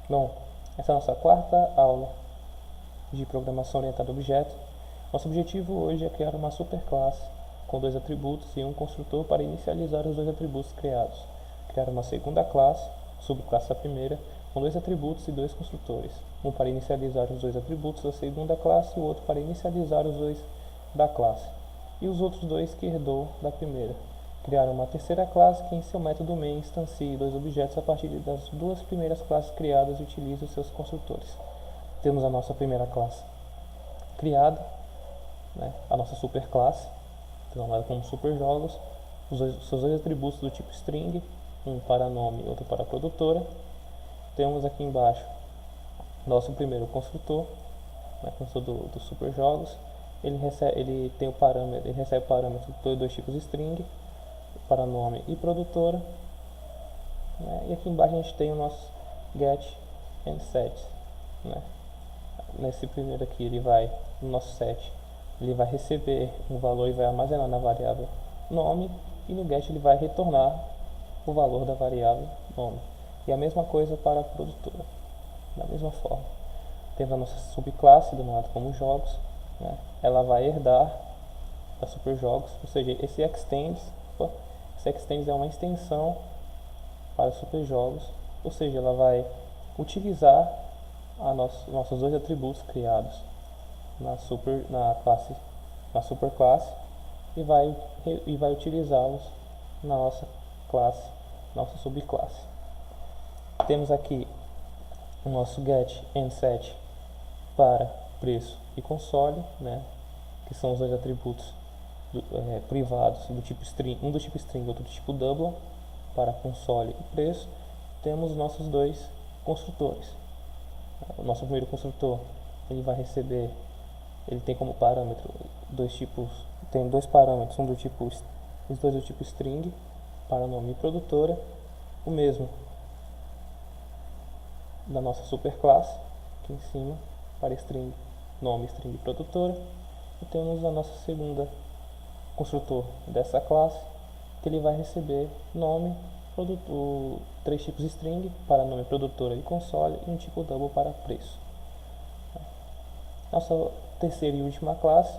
Bom, essa é a nossa quarta aula de programação orientada a objeto. Nosso objetivo hoje é criar uma superclasse com 2 atributos e um construtor para inicializar os 2 atributos criados. Criar uma segunda classe, subclasse da primeira, com 2 atributos e 2 construtores. Um para inicializar os 2 atributos da segunda classe e o outro para inicializar os 2 da classe. E os outros 2 que herdou da primeira. Criar uma terceira classe que em seu método main instancie 2 objetos a partir das 2 primeiras classes criadas e utilize os seus construtores. Temos a nossa primeira classe criada, a nossa superclasse, denominada como superjogos, seus 2 atributos do tipo string, um para nome e outro para produtora. Temos aqui embaixo nosso primeiro construtor, construtor do superjogos. Ele recebe o parâmetro de 2 tipos string, para nome e produtora. E aqui embaixo a gente tem o nosso get and set. Nesse primeiro aqui, no nosso set, ele vai receber um valor e vai armazenar na variável nome, e no get ele vai retornar o valor da variável nome. E a mesma coisa para a produtora, da mesma forma. Temos a nossa subclasse, denominada como jogos, ela vai herdar da superjogos, ou seja, esse extends é uma extensão para superjogos, ou seja, ela vai utilizar nossos 2 atributos criados na superclasse e vai utilizá-los na nossa subclasse. Temos aqui o nosso get and set para preço e console, que são os 2 atributos privados do tipo string, um do tipo string e outro do tipo double, para console e preço. Temos nossos 2 construtores. O nosso primeiro construtor, ele tem como parâmetro tem 2 parâmetros, os 2 do tipo string, para nome e produtora, o mesmo da nossa superclasse, aqui em cima, para string, nome, string e produtora. E temos a nossa segunda construtor dessa classe, que ele vai receber nome, 3 tipos string, para nome, produtora e console, e um tipo double para preço. Nossa terceira e última classe,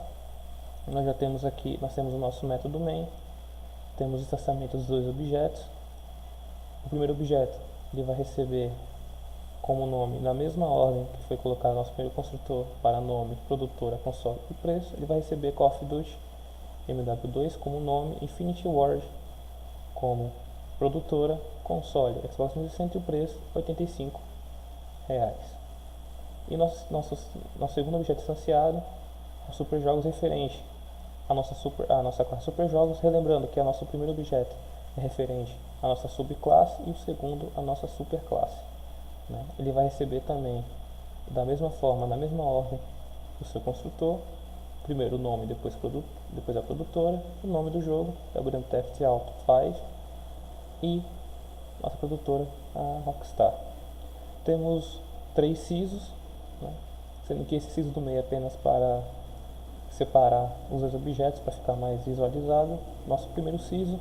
nós temos o nosso método main, temos o instanciamento dos 2 objetos. O primeiro objeto, ele vai receber como nome, na mesma ordem que foi colocado nosso primeiro construtor, para nome, produtora, console e preço. Ele vai receber Call of Duty MW2 como nome, Infinity Ward como produtora, console, Xbox 360 e o preço R$85. E nosso segundo objeto instanciado, o superjogos referente à nossa classe superjogos, relembrando que o nosso primeiro objeto é referente à nossa subclasse e o segundo à nossa superclasse. Ele vai receber também, da mesma forma, na mesma ordem, o seu construtor, primeiro o nome, depois a produtora, o nome do jogo, é o Grand Theft Auto 5, e nossa produtora, a Rockstar. Temos 3 CISOs, sendo que esse CISO do meio é apenas para separar os 2 objetos, para ficar mais visualizado. Nosso primeiro CISO,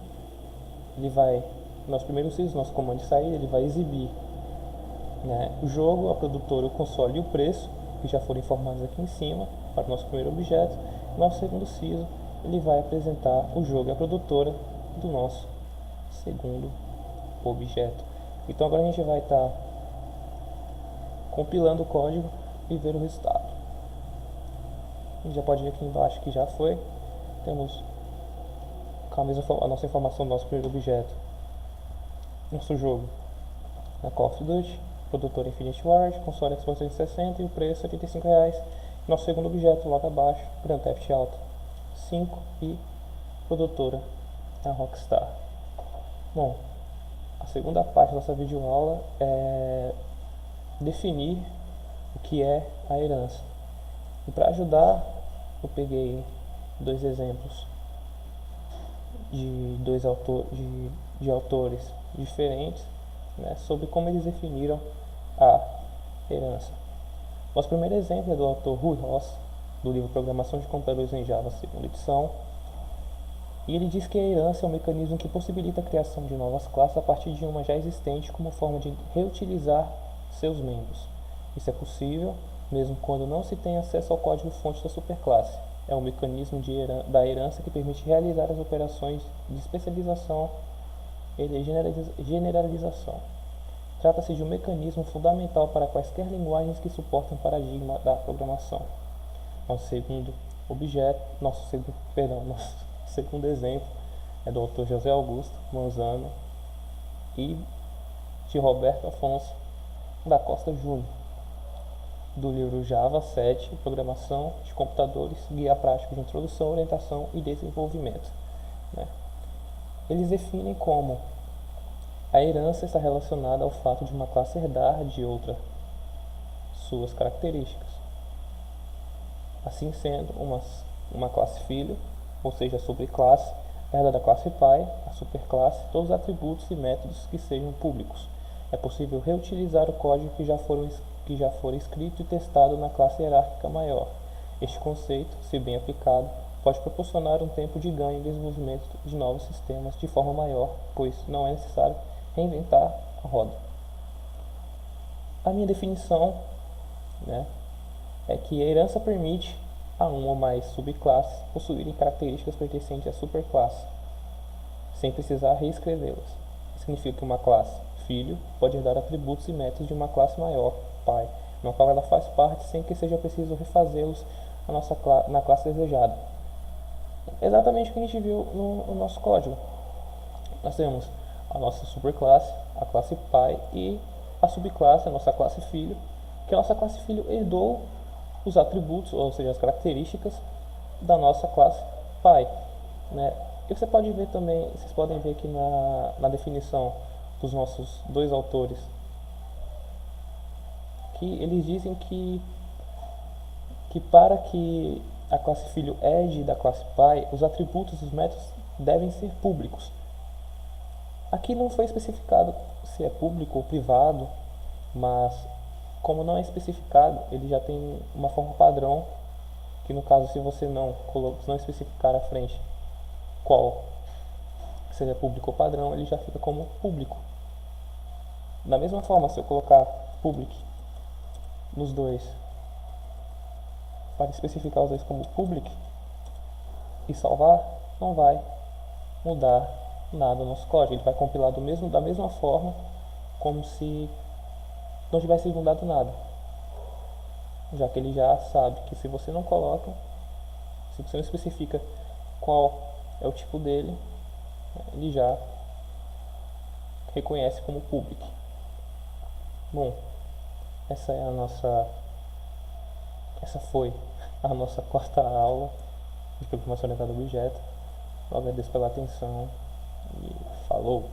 nosso comando de saída, ele vai exibir o jogo, a produtora, o console e o preço, que já foram informados aqui em cima, para o nosso primeiro objeto. Nosso segundo CISO, ele vai apresentar o jogo e a produtora do nosso segundo objeto. Então agora a gente vai estar compilando o código e ver o resultado. A gente já pode ver aqui embaixo que já foi. Temos a nossa informação do nosso primeiro objeto, nosso jogo, na Call of Duty, produtora Infinity Ward, console Xbox 360 e o preço R$85. Nosso segundo objeto, logo abaixo, Grand Theft Auto 5 e produtora, a Rockstar. Bom, a segunda parte da nossa videoaula é definir o que é a herança. E para ajudar, eu peguei 2 exemplos de autores diferentes, sobre como eles definiram a herança. Nosso primeiro exemplo é do autor Rui Ross, do livro Programação de Computadores em Java, segunda edição. E ele diz que a herança é um mecanismo que possibilita a criação de novas classes a partir de uma já existente, como forma de reutilizar seus membros. Isso é possível mesmo quando não se tem acesso ao código-fonte da superclasse. É um mecanismo da herança que permite realizar as operações de especialização e de generalização. Trata-se de um mecanismo fundamental para quaisquer linguagens que suportam o paradigma da programação. Nosso segundo exemplo é do autor José Augusto Manzano e de Roberto Afonso da Costa Júnior, do livro Java 7, Programação de Computadores, Guia Prático de Introdução, Orientação e Desenvolvimento. Eles definem como a herança está relacionada ao fato de uma classe herdar de outra suas características. Assim sendo, uma classe filho, ou seja, a subclasse, herda da classe pai, a superclasse, todos os atributos e métodos que sejam públicos. É possível reutilizar o código que já for escrito e testado na classe hierárquica maior. Este conceito, se bem aplicado, pode proporcionar um tempo de ganho em desenvolvimento de novos sistemas de forma maior, pois não é necessário reinventar a roda. A minha definição, é que a herança permite a uma ou mais subclasses possuírem características pertencentes à superclasse, sem precisar reescrevê-las. Significa que uma classe filho pode herdar atributos e métodos de uma classe maior, pai, na qual ela faz parte sem que seja preciso refazê-los na classe desejada. Exatamente o que a gente viu no nosso código. Nós temos a nossa superclasse, a classe pai, e a subclasse, a nossa classe filho, que a nossa classe filho herdou os atributos, ou seja, as características da nossa classe pai. E vocês podem ver aqui na definição dos nossos dois autores, que eles dizem que para que a classe filho herde da classe pai, os atributos dos métodos devem ser públicos. Aqui não foi especificado se é público ou privado, mas como não é especificado, ele já tem uma forma padrão, que no caso, se você não especificar à frente qual seja público ou padrão, ele já fica como público. Da mesma forma, se eu colocar public nos dois, para especificar os dois como public e salvar, não vai mudar nada no nosso código. Ele vai compilar da mesma forma, como se não tivesse mudado nada, já que ele já sabe que se você não coloca, se você não especifica qual é o tipo dele, ele já reconhece como public. Bom, essa foi a nossa quarta aula de programação orientada a objeto. Eu agradeço pela atenção e falou!